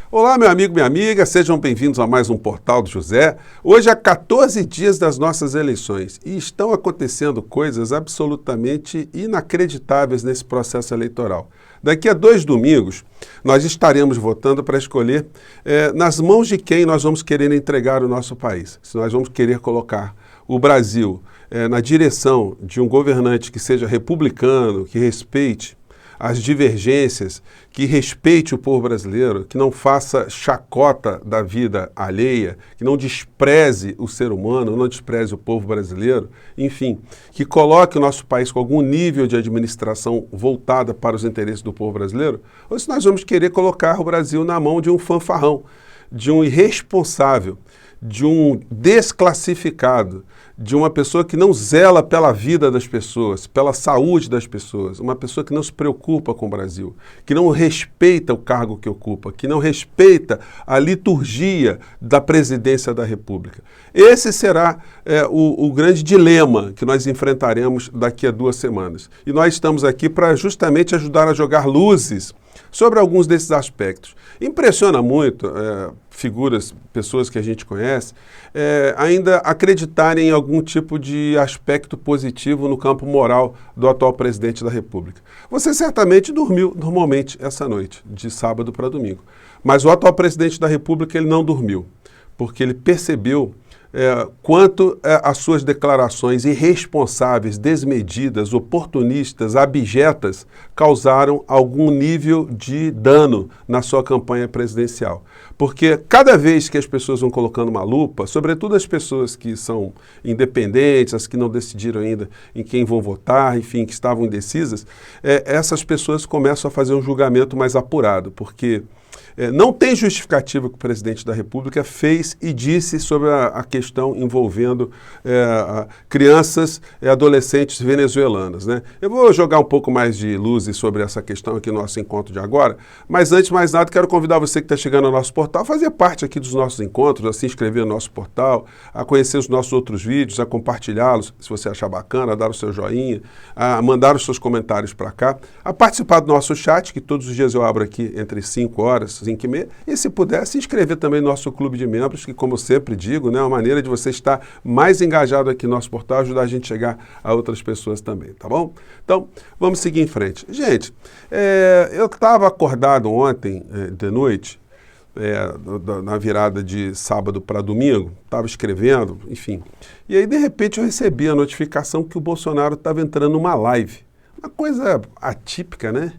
Olá, meu amigo, minha amiga, sejam bem-vindos a mais um Portal do José. Hoje há 14 dias das nossas eleições e estão acontecendo coisas absolutamente inacreditáveis nesse processo eleitoral. Daqui a 2 domingos, nós estaremos votando para escolher nas mãos de quem nós vamos querer entregar o nosso país. Se nós vamos querer colocar o Brasil na direção de um governante que seja republicano, que respeite as divergências, que respeite o povo brasileiro, que não faça chacota da vida alheia, que não despreze o ser humano, não despreze o povo brasileiro, enfim, que coloque o nosso país com algum nível de administração voltada para os interesses do povo brasileiro, ou se nós vamos querer colocar o Brasil na mão de um fanfarrão, de um irresponsável, de um desclassificado, de uma pessoa que não zela pela vida das pessoas, pela saúde das pessoas, uma pessoa que não se preocupa com o Brasil, que não respeita o cargo que ocupa, que não respeita a liturgia da presidência da República. Esse será o grande dilema que nós enfrentaremos daqui a 2 semanas. E nós estamos aqui para justamente ajudar a jogar luzes sobre alguns desses aspectos. Impressiona muito figuras, pessoas que a gente conhece, ainda acreditarem em algum tipo de aspecto positivo no campo moral do atual presidente da República. Você certamente dormiu normalmente essa noite, de sábado para domingo. Mas o atual presidente da República ele não dormiu, porque ele percebeu quanto as suas declarações irresponsáveis, desmedidas, oportunistas, abjetas, causaram algum nível de dano na sua campanha presidencial. Porque cada vez que as pessoas vão colocando uma lupa, sobretudo as pessoas que são independentes, as que não decidiram ainda em quem vão votar, enfim, que estavam indecisas, essas pessoas começam a fazer um julgamento mais apurado, porque não tem justificativa que o presidente da República fez e disse sobre a questão envolvendo crianças e adolescentes venezuelanas, né? Eu vou jogar um pouco mais de luzes sobre essa questão aqui no nosso encontro de agora, mas antes de mais nada quero convidar você que está chegando ao nosso portal a fazer parte aqui dos nossos encontros, a se inscrever no nosso portal, a conhecer os nossos outros vídeos, a compartilhá-los, se você achar bacana, a dar o seu joinha, a mandar os seus comentários para cá, a participar do nosso chat, que todos os dias eu abro aqui entre 5 horas, 5h30, e se puder, se inscrever também no nosso clube de membros, que como eu sempre digo, né, é uma maneira de você estar mais engajado aqui no nosso portal, ajudar a gente a chegar a outras pessoas também, tá bom? Então, vamos seguir em frente. Gente, eu estava acordado ontem de noite, na virada de sábado para domingo, estava escrevendo, enfim, e aí de repente eu recebi a notificação que o Bolsonaro estava entrando numa live, uma coisa atípica, né?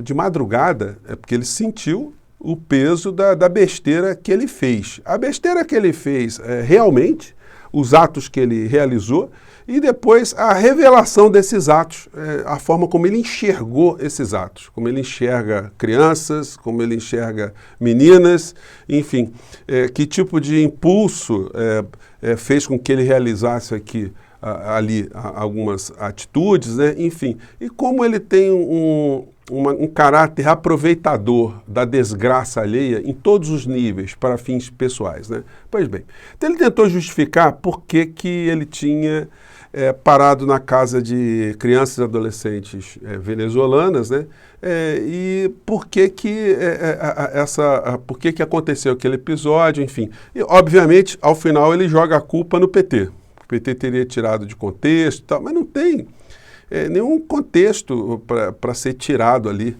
De madrugada, porque ele sentiu o peso da besteira que ele fez. A besteira que ele fez realmente, os atos que ele realizou, e depois a revelação desses atos, a forma como ele enxergou esses atos, como ele enxerga crianças, como ele enxerga meninas, enfim, que tipo de impulso fez com que ele realizasse aqui ali algumas atitudes, né? Enfim, e como ele tem um caráter aproveitador da desgraça alheia em todos os níveis para fins pessoais, né? Pois bem, então ele tentou justificar por que ele tinha parado na casa de crianças e adolescentes venezuelanas, né? E por que aconteceu aquele episódio, enfim. E, obviamente, ao final ele joga a culpa no PT. O PT teria tirado de contexto e tal, mas não tem nenhum contexto para ser tirado ali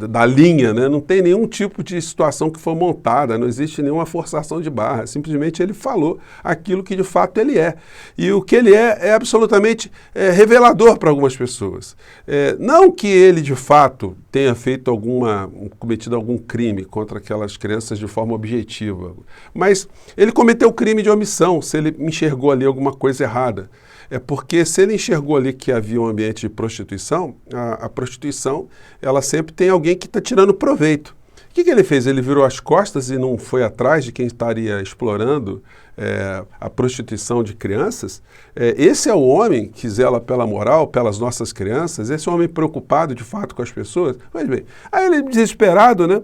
da linha, né? Não tem nenhum tipo de situação que foi montada, não existe nenhuma forçação de barra, simplesmente ele falou aquilo que de fato ele é. E o que ele é absolutamente revelador para algumas pessoas. Não que ele de fato tenha feito cometido algum crime contra aquelas crianças de forma objetiva, mas ele cometeu crime de omissão, se ele enxergou ali alguma coisa errada. Porque se ele enxergou ali que havia um ambiente de prostituição, a prostituição, ela sempre tem alguém que está tirando proveito. O que ele fez? Ele virou as costas e não foi atrás de quem estaria explorando a prostituição de crianças? Esse é o homem que zela pela moral, pelas nossas crianças? Esse é o homem preocupado de fato com as pessoas? Mas bem, aí ele desesperado, né?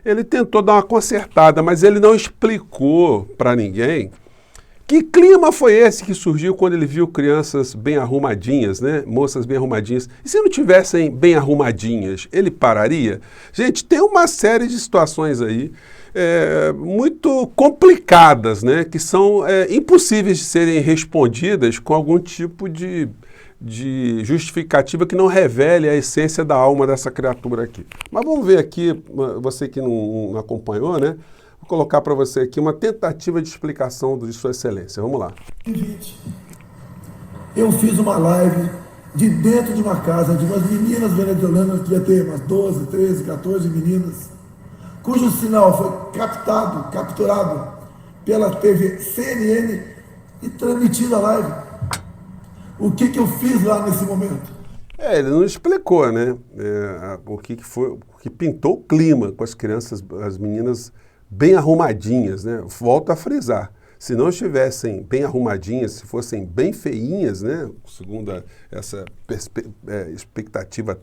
Ele tentou dar uma consertada, mas ele não explicou para ninguém Que clima foi esse que surgiu quando ele viu crianças bem arrumadinhas, né? Moças bem arrumadinhas? E se não tivessem bem arrumadinhas, ele pararia? Gente, tem uma série de situações aí muito complicadas, né? Que são impossíveis de serem respondidas com algum tipo de justificativa que não revele a essência da alma dessa criatura aqui. Mas vamos ver aqui, você que não acompanhou, né? Vou colocar para você aqui uma tentativa de explicação de Sua Excelência. Vamos lá. Eu fiz uma live de dentro de uma casa de umas meninas venezuelanas, que ia ter umas 12, 13, 14 meninas, cujo sinal foi capturado pela TV CNN e transmitido a live. O que eu fiz lá nesse momento? Ele não explicou, né? O que pintou o clima com as crianças, as meninas bem arrumadinhas, né? Volto a frisar. Se não estivessem bem arrumadinhas, se fossem bem feinhas, né? Segundo essa expectativa,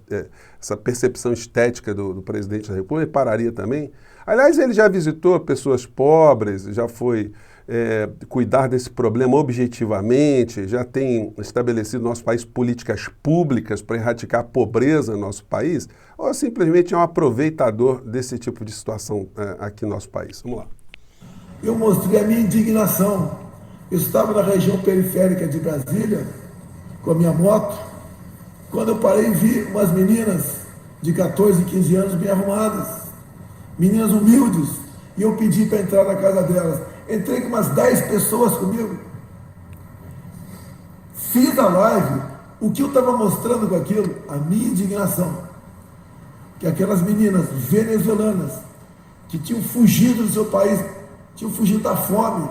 essa percepção estética do presidente da República, ele pararia também. Aliás, ele já visitou pessoas pobres, já foi cuidar desse problema objetivamente, já tem estabelecido no nosso país políticas públicas para erradicar a pobreza no nosso país, ou simplesmente é um aproveitador desse tipo de situação aqui no nosso país? Vamos lá. Eu mostrei a minha indignação. Eu estava na região periférica de Brasília, com a minha moto, quando eu parei e vi umas meninas de 14, 15 anos bem arrumadas, meninas humildes, e eu pedi para entrar na casa delas. Entrei com umas 10 pessoas comigo, fiz a live. O que eu estava mostrando com aquilo? A minha indignação. Que aquelas meninas venezuelanas que tinham fugido do seu país, tinham fugido da fome.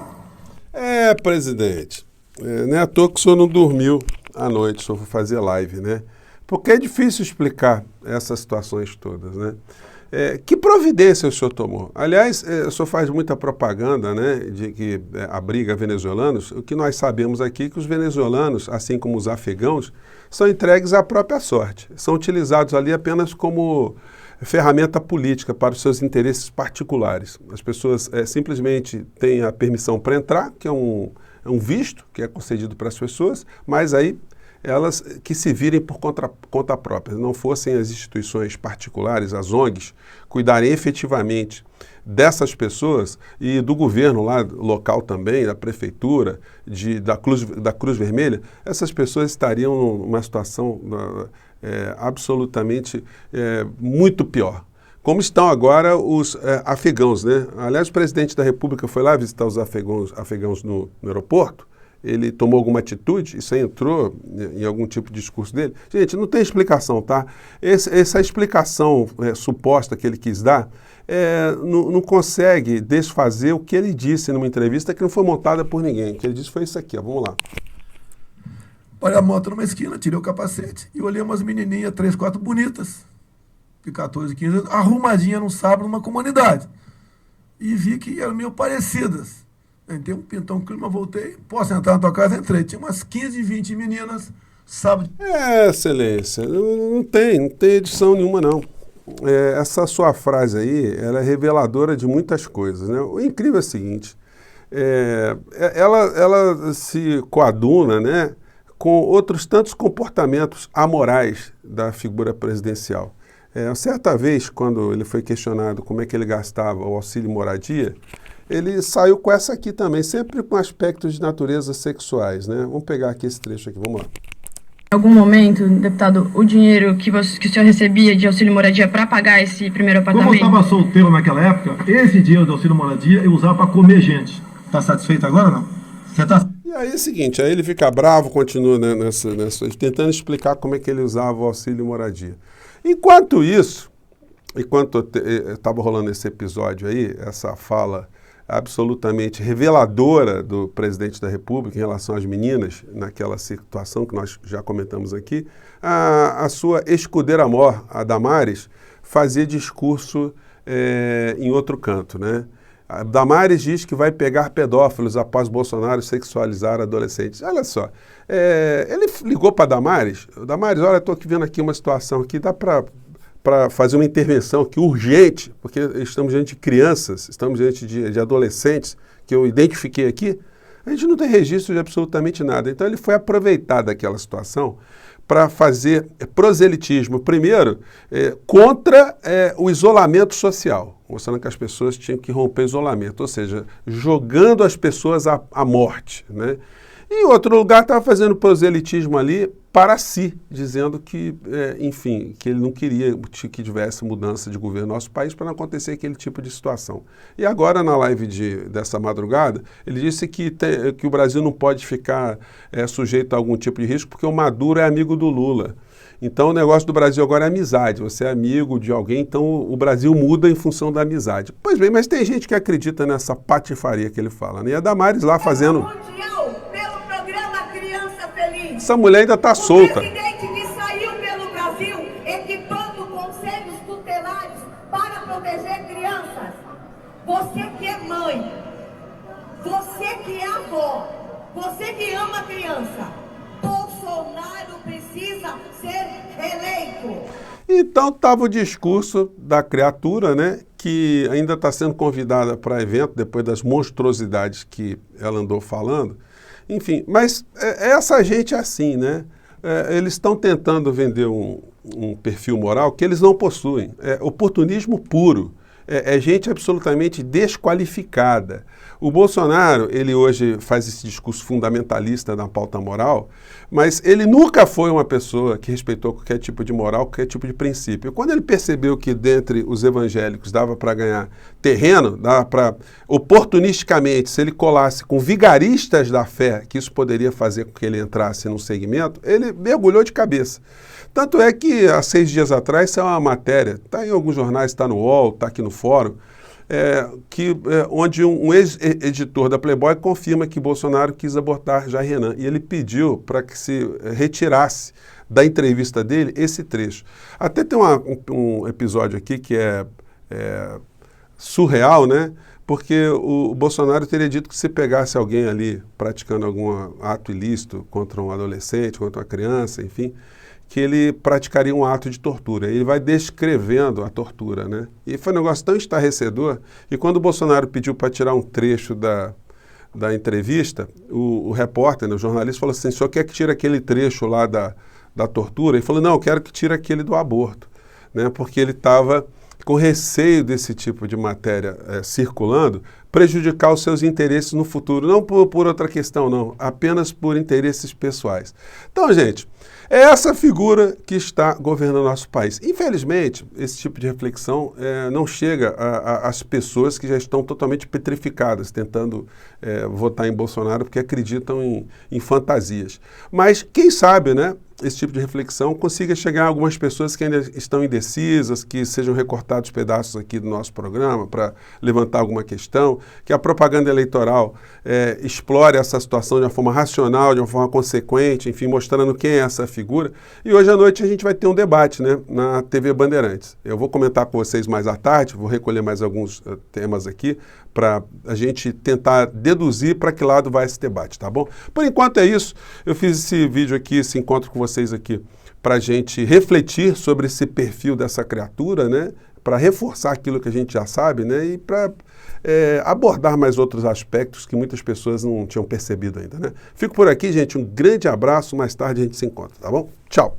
Presidente, não é à toa que o senhor não dormiu à noite, o senhor foi fazer live, né? Porque é difícil explicar essas situações todas, né? Que providência o senhor tomou? Aliás, o senhor faz muita propaganda, né, de que abriga venezuelanos. O que nós sabemos aqui é que os venezuelanos, assim como os afegãos, são entregues à própria sorte. São utilizados ali apenas como ferramenta política para os seus interesses particulares. As pessoas simplesmente têm a permissão para entrar, que é um visto que é concedido para as pessoas, mas aí elas que se virem por conta própria, não fossem as instituições particulares, as ONGs, cuidarem efetivamente dessas pessoas e do governo lá local também, da prefeitura, da Cruz Vermelha, essas pessoas estariam numa situação absolutamente muito pior. Como estão agora os afegãos, né? Aliás, o presidente da República foi lá visitar os afegãos no aeroporto. Ele tomou alguma atitude? Isso aí entrou em algum tipo de discurso dele? Gente, não tem explicação, tá? Essa explicação suposta que ele quis dar não consegue desfazer o que ele disse numa entrevista que não foi montada por ninguém. O que ele disse foi isso aqui, ó, vamos lá. Parei a moto numa esquina, tirei o capacete e olhei umas menininhas, 3, 4 bonitas, de 14, 15 anos, arrumadinhas num sábado numa comunidade. E vi que eram meio parecidas. Entrei um pintão clima, voltei, posso entrar na tua casa? Entrei. Tinha umas 15, 20 meninas, sábado. Excelência, não tem edição nenhuma, não. Essa sua frase aí, ela é reveladora de muitas coisas, né? O incrível é o seguinte, ela se coaduna, né, com outros tantos comportamentos amorais da figura presidencial. Certa vez, quando ele foi questionado como é que ele gastava o auxílio moradia, ele saiu com essa aqui também, sempre com aspectos de natureza sexuais, né? Vamos pegar aqui esse trecho aqui, vamos lá. Em algum momento, deputado, o dinheiro que o senhor recebia de auxílio moradia para pagar esse primeiro apartamento? Como eu estava solteiro naquela época, esse dinheiro do auxílio moradia eu usava para comer gente. Está satisfeito agora ou não? Você tá... E aí é o seguinte, aí ele fica bravo, continua tentando explicar como é que ele usava o auxílio moradia. Enquanto isso, enquanto estava rolando esse episódio aí, essa fala absolutamente reveladora do presidente da República em relação às meninas, naquela situação que nós já comentamos aqui, a sua escudeira-mor, a Damares, fazia discurso em outro canto, né? A Damares diz que vai pegar pedófilos após Bolsonaro sexualizar adolescentes. Olha só, ele ligou para a Damares, olha, estou vendo aqui uma situação aqui, dá para fazer uma intervenção aqui urgente, porque estamos diante de crianças, estamos diante de adolescentes, que eu identifiquei aqui. A gente não tem registro de absolutamente nada. Então ele foi aproveitar daquela situação para fazer proselitismo, primeiro, contra o isolamento social, mostrando que as pessoas tinham que romper o isolamento, ou seja, jogando as pessoas à morte, né? E em outro lugar estava fazendo proselitismo ali para si, dizendo que, enfim, que ele não queria que tivesse mudança de governo no nosso país para não acontecer aquele tipo de situação. E agora, na live dessa madrugada, ele disse que o Brasil não pode ficar sujeito a algum tipo de risco porque o Maduro é amigo do Lula. Então, o negócio do Brasil agora é amizade. Você é amigo de alguém, então o Brasil muda em função da amizade. Pois bem, mas tem gente que acredita nessa patifaria que ele fala, né? E a Damares lá fazendo... Essa mulher ainda está solta. O presidente que saiu pelo Brasil equipando conselhos tutelares para proteger crianças. Você que é mãe, você que é avó, você que ama criança, Bolsonaro precisa ser reeleito. Então estava o discurso da criatura, né, que ainda está sendo convidada para evento, depois das monstruosidades que ela andou falando. Enfim, mas essa gente é assim, né? Eles estão tentando vender um perfil moral que eles não possuem. É oportunismo puro. É gente absolutamente desqualificada. O Bolsonaro, ele hoje faz esse discurso fundamentalista na pauta moral, mas ele nunca foi uma pessoa que respeitou qualquer tipo de moral, qualquer tipo de princípio. Quando ele percebeu que dentre os evangélicos dava para ganhar terreno, dava para, oportunisticamente, se ele colasse com vigaristas da fé, que isso poderia fazer com que ele entrasse num segmento, ele mergulhou de cabeça. Tanto é que, há 6 dias atrás, saiu uma matéria, está em alguns jornais, está no UOL, está aqui no Fórum, onde um ex-editor da Playboy confirma que Bolsonaro quis abortar Jair Renan. E ele pediu para que se retirasse da entrevista dele esse trecho. Até tem um episódio aqui que é surreal, né? Porque o Bolsonaro teria dito que se pegasse alguém ali praticando algum ato ilícito contra um adolescente, contra uma criança, enfim, que ele praticaria um ato de tortura. Ele vai descrevendo a tortura, né? E foi um negócio tão estarrecedor, e quando o Bolsonaro pediu para tirar um trecho da entrevista, o repórter, né, o jornalista, falou assim, o senhor quer que tire aquele trecho lá da tortura? Ele falou, não, eu quero que tire aquele do aborto, né? Porque ele estava com receio desse tipo de matéria circulando, prejudicar os seus interesses no futuro, não por outra questão, não, apenas por interesses pessoais. Então, gente, é essa figura que está governando o nosso país. Infelizmente, esse tipo de reflexão não chega às pessoas que já estão totalmente petrificadas, tentando votar em Bolsonaro porque acreditam em fantasias. Mas, quem sabe, né, esse tipo de reflexão consiga chegar a algumas pessoas que ainda estão indecisas, que sejam recortados pedaços aqui do nosso programa para levantar alguma questão, que a propaganda eleitoral explore essa situação de uma forma racional, de uma forma consequente, enfim, mostrando quem é essa figura. E hoje à noite a gente vai ter um debate, né, na TV Bandeirantes. Eu vou comentar com vocês mais à tarde, vou recolher mais alguns temas aqui para a gente tentar deduzir para que lado vai esse debate, tá bom? Por enquanto é isso. Eu fiz esse vídeo aqui, esse encontro com vocês aqui, para a gente refletir sobre esse perfil dessa criatura, né? Para reforçar aquilo que a gente já sabe, né? E para abordar mais outros aspectos que muitas pessoas não tinham percebido ainda, né? Fico por aqui, gente. Um grande abraço. Mais tarde a gente se encontra, tá bom? Tchau!